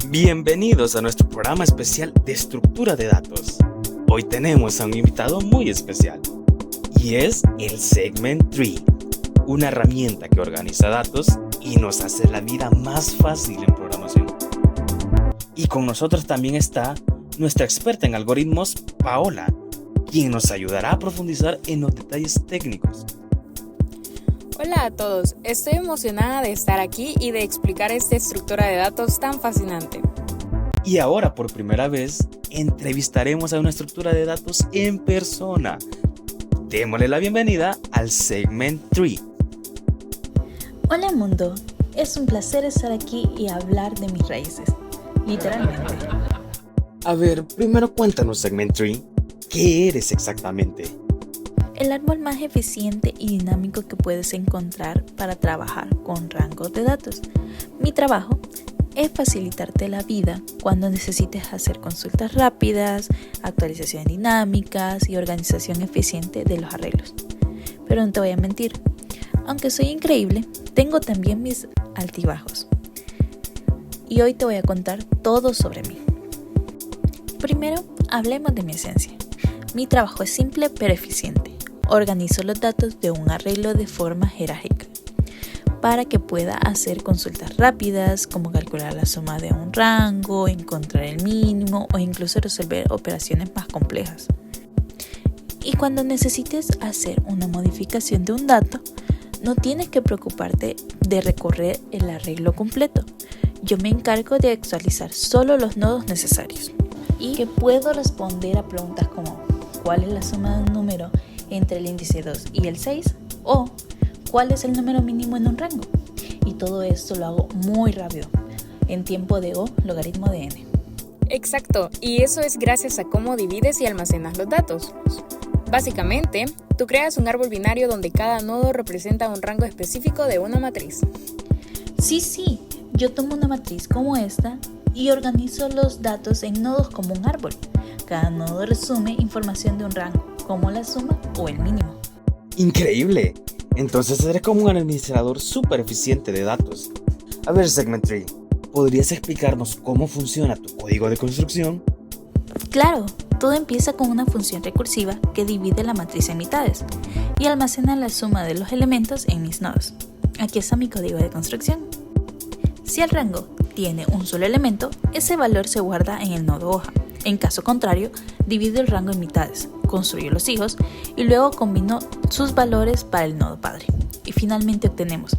Bienvenidos a nuestro programa especial de estructura de datos. Hoy tenemos a un invitado muy especial y es el Segment Tree, una herramienta que organiza datos y nos hace la vida más fácil en programación. Y con nosotros también está nuestra experta en algoritmos, Paola, quien nos ayudará a profundizar en los detalles técnicos. Hola a todos, estoy emocionada de estar aquí y de explicar esta estructura de datos tan fascinante. Y ahora, por primera vez, entrevistaremos a una estructura de datos en persona. Démosle la bienvenida al Segment Tree. Hola mundo, es un placer estar aquí y hablar de mis raíces, literalmente. A ver, primero cuéntanos, Segment Tree, ¿qué eres exactamente? El árbol más eficiente y dinámico que puedes encontrar para trabajar con rangos de datos. Mi trabajo es facilitarte la vida cuando necesites hacer consultas rápidas, actualizaciones dinámicas y organización eficiente de los arreglos. Pero no te voy a mentir, aunque soy increíble, tengo también mis altibajos. Y hoy te voy a contar todo sobre mí. Primero, hablemos de mi esencia. Mi trabajo es simple pero eficiente. Organizo los datos de un arreglo de forma jerárquica para que pueda hacer consultas rápidas como calcular la suma de un rango, encontrar el mínimo o incluso resolver operaciones más complejas. Y cuando necesites hacer una modificación de un dato, no tienes que preocuparte de recorrer el arreglo completo. Yo me encargo de actualizar solo los nodos necesarios y que puedo responder a preguntas como ¿cuál es la suma de un número entre el índice 2 y el 6? O ¿cuál es el número mínimo en un rango? Y todo esto lo hago muy rápido, en tiempo de O logaritmo de n. Exacto, y eso es gracias a cómo divides y almacenas los datos. Básicamente, tú creas un árbol binario donde cada nodo representa un rango específico de una matriz. Sí, yo tomo una matriz como esta y organizo los datos en nodos como un árbol. Cada nodo resume información de un rango, como la suma o el mínimo. ¡Increíble! Entonces eres como un administrador súper eficiente de datos. A ver, Segment Tree, ¿podrías explicarnos cómo funciona tu código de construcción? Claro, todo empieza con una función recursiva que divide la matriz en mitades y almacena la suma de los elementos en mis nodos. Aquí está mi código de construcción. Si el rango tiene un solo elemento, ese valor se guarda en el nodo hoja. En caso contrario, divido el rango en mitades, construyo los hijos y luego combino sus valores para el nodo padre. Y finalmente obtenemos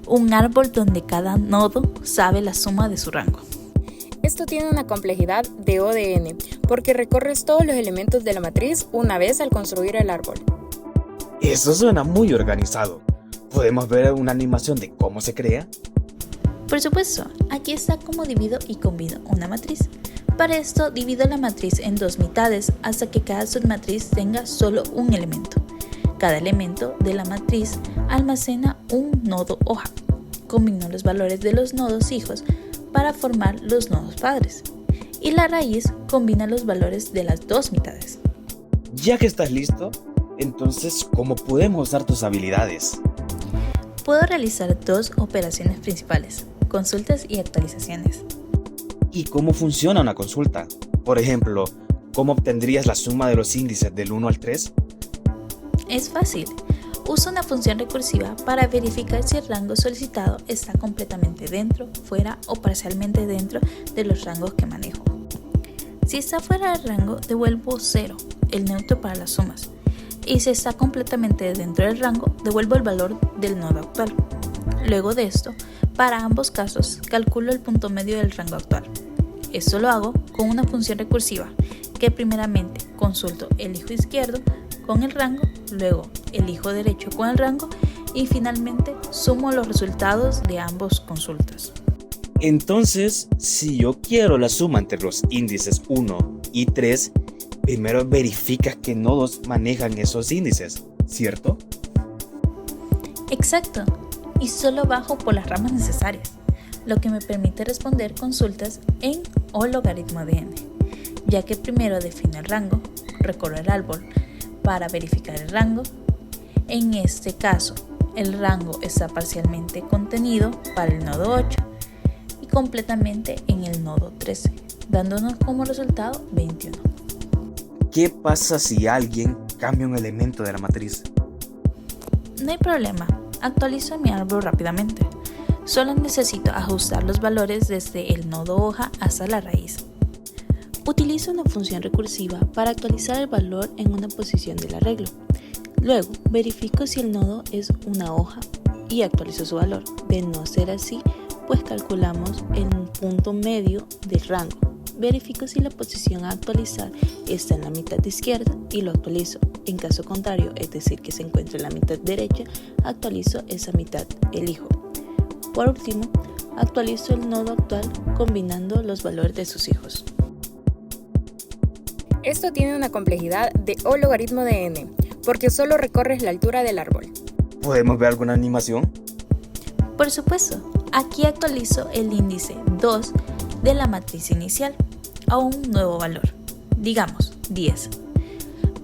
un árbol donde cada nodo sabe la suma de su rango. Esto tiene una complejidad de O de n, porque recorres todos los elementos de la matriz una vez al construir el árbol. Eso suena muy organizado. ¿Podemos ver una animación de cómo se crea? Por supuesto, aquí está cómo divido y combino una matriz. Para esto divido la matriz en dos mitades hasta que cada submatriz tenga solo un elemento. Cada elemento de la matriz almacena un nodo hoja. Combino los valores de los nodos hijos para formar los nodos padres. Y la raíz combina los valores de las dos mitades. Ya que estás listo, entonces, ¿cómo podemos usar tus habilidades? Puedo realizar dos operaciones principales: consultas y actualizaciones. ¿Y cómo funciona una consulta? Por ejemplo, ¿cómo obtendrías la suma de los índices del 1 al 3? Es fácil. Uso una función recursiva para verificar si el rango solicitado está completamente dentro, fuera o parcialmente dentro de los rangos que manejo. Si está fuera del rango, devuelvo 0, el neutro para las sumas. Y si está completamente dentro del rango, devuelvo el valor del nodo actual. Luego de esto, para ambos casos, calculo el punto medio del rango actual. Esto lo hago con una función recursiva que primeramente consulto el hijo izquierdo con el rango, luego el hijo derecho con el rango y finalmente sumo los resultados de ambos consultas. Entonces, si yo quiero la suma entre los índices 1 y 3, primero verificas qué nodos manejan esos índices, ¿cierto? Exacto, y solo bajo por las ramas necesarias, lo que me permite responder consultas en O logaritmo de n, ya que primero defino el rango, recorro el árbol para verificar el rango. En este caso, el rango está parcialmente contenido para el nodo 8 completamente en el nodo 13, dándonos como resultado 21. ¿Qué pasa si alguien cambia un elemento de la matriz? No hay problema, actualizo mi árbol rápidamente. Solo necesito ajustar los valores desde el nodo hoja hasta la raíz. Utilizo una función recursiva para actualizar el valor en una posición del arreglo. Luego, verifico si el nodo es una hoja y actualizo su valor. De no ser así, pues calculamos el punto medio del rango. Verifico si la posición a actualizar está en la mitad izquierda y lo actualizo. En caso contrario, es decir, que se encuentra en la mitad derecha, actualizo esa mitad, elijo. Por último, actualizo el nodo actual combinando los valores de sus hijos. Esto tiene una complejidad de O logaritmo de n, porque solo recorres la altura del árbol. ¿Podemos ver alguna animación? Por supuesto, aquí actualizo el índice 2 de la matriz inicial a un nuevo valor, digamos 10.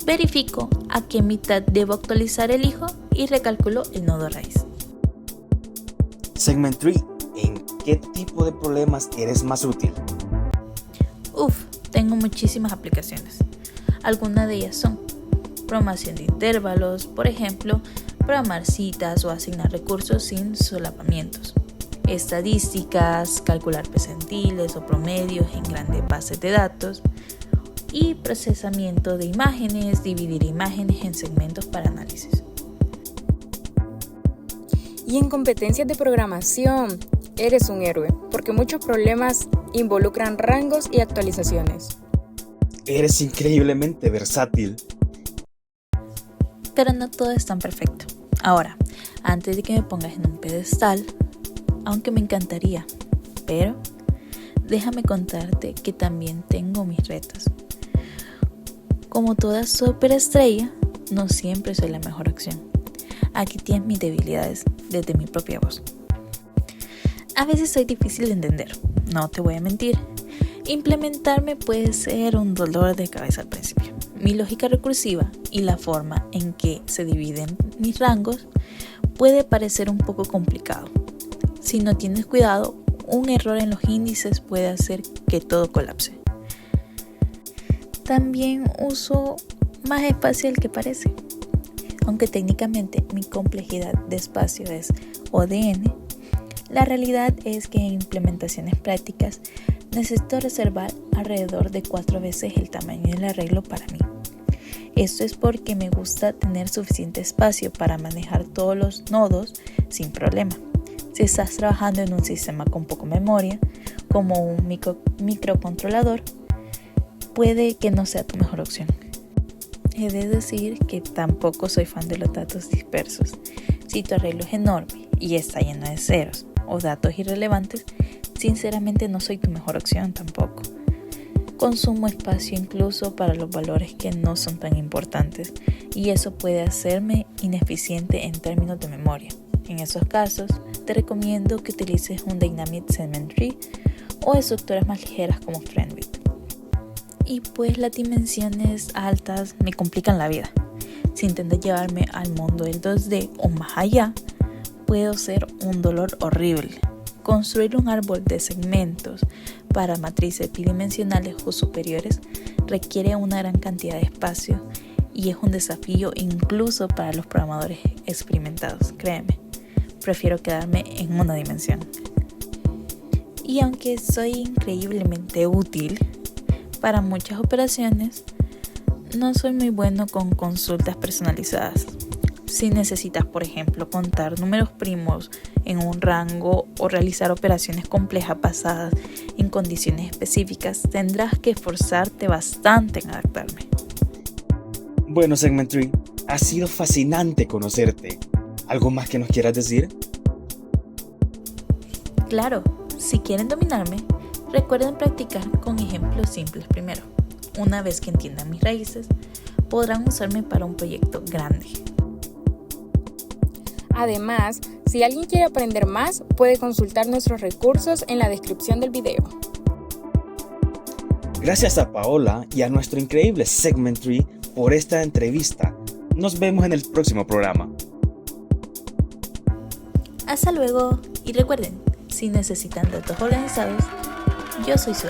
Verifico a qué mitad debo actualizar el hijo y recalculo el nodo raíz. Segment Tree, ¿en qué tipo de problemas eres más útil? Tengo muchísimas aplicaciones. Algunas de ellas son programación de intervalos, por ejemplo, programar citas o asignar recursos sin solapamientos, estadísticas, calcular percentiles o promedios en grandes bases de datos y procesamiento de imágenes, dividir imágenes en segmentos para análisis. Y en competencias de programación, eres un héroe, porque muchos problemas involucran rangos y actualizaciones. Eres increíblemente versátil. Pero no todo es tan perfecto. Ahora, antes de que me pongas en un pedestal, aunque me encantaría, pero déjame contarte que también tengo mis retos. Como toda superestrella, no siempre soy la mejor opción. Aquí tienes mis debilidades desde mi propia voz. A veces soy difícil de entender, no te voy a mentir. Implementarme puede ser un dolor de cabeza al principio. Mi lógica recursiva y la forma en que se dividen mis rangos puede parecer un poco complicado. Si no tienes cuidado, un error en los índices puede hacer que todo colapse. También uso más espacio del que parece. Aunque técnicamente mi complejidad de espacio es O de n, la realidad es que en implementaciones prácticas necesito reservar alrededor de 4 veces el tamaño del arreglo para mí. Esto es porque me gusta tener suficiente espacio para manejar todos los nodos sin problema. Si estás trabajando en un sistema con poca memoria, como un microcontrolador, puede que no sea tu mejor opción. He de decir que tampoco soy fan de los datos dispersos. Si tu arreglo es enorme y está lleno de ceros o datos irrelevantes, sinceramente no soy tu mejor opción tampoco. Consumo espacio incluso para los valores que no son tan importantes y eso puede hacerme ineficiente en términos de memoria. En esos casos, te recomiendo que utilices un Dynamic Segment Tree o estructuras más ligeras como Friendbit. Y pues las dimensiones altas me complican la vida. Si intentas llevarme al mundo del 2D o más allá, puede ser un dolor horrible. Construir un árbol de segmentos para matrices bidimensionales o superiores requiere una gran cantidad de espacio y es un desafío incluso para los programadores experimentados, créeme. Prefiero quedarme en una dimensión. Y aunque soy increíblemente útil para muchas operaciones, no soy muy bueno con consultas personalizadas. Si necesitas, por ejemplo, contar números primos en un rango o realizar operaciones complejas basadas en condiciones específicas, tendrás que esforzarte bastante en adaptarme. Bueno, Segment Tree, ha sido fascinante conocerte. ¿Algo más que nos quieras decir? Claro, si quieren dominarme, recuerden practicar con ejemplos simples primero. Una vez que entiendan mis raíces, podrán usarme para un proyecto grande. Además, si alguien quiere aprender más, puede consultar nuestros recursos en la descripción del video. Gracias a Paola y a nuestro increíble Segment Tree por esta entrevista. Nos vemos en el próximo programa. Hasta luego y recuerden, Si necesitan datos organizados, yo soy su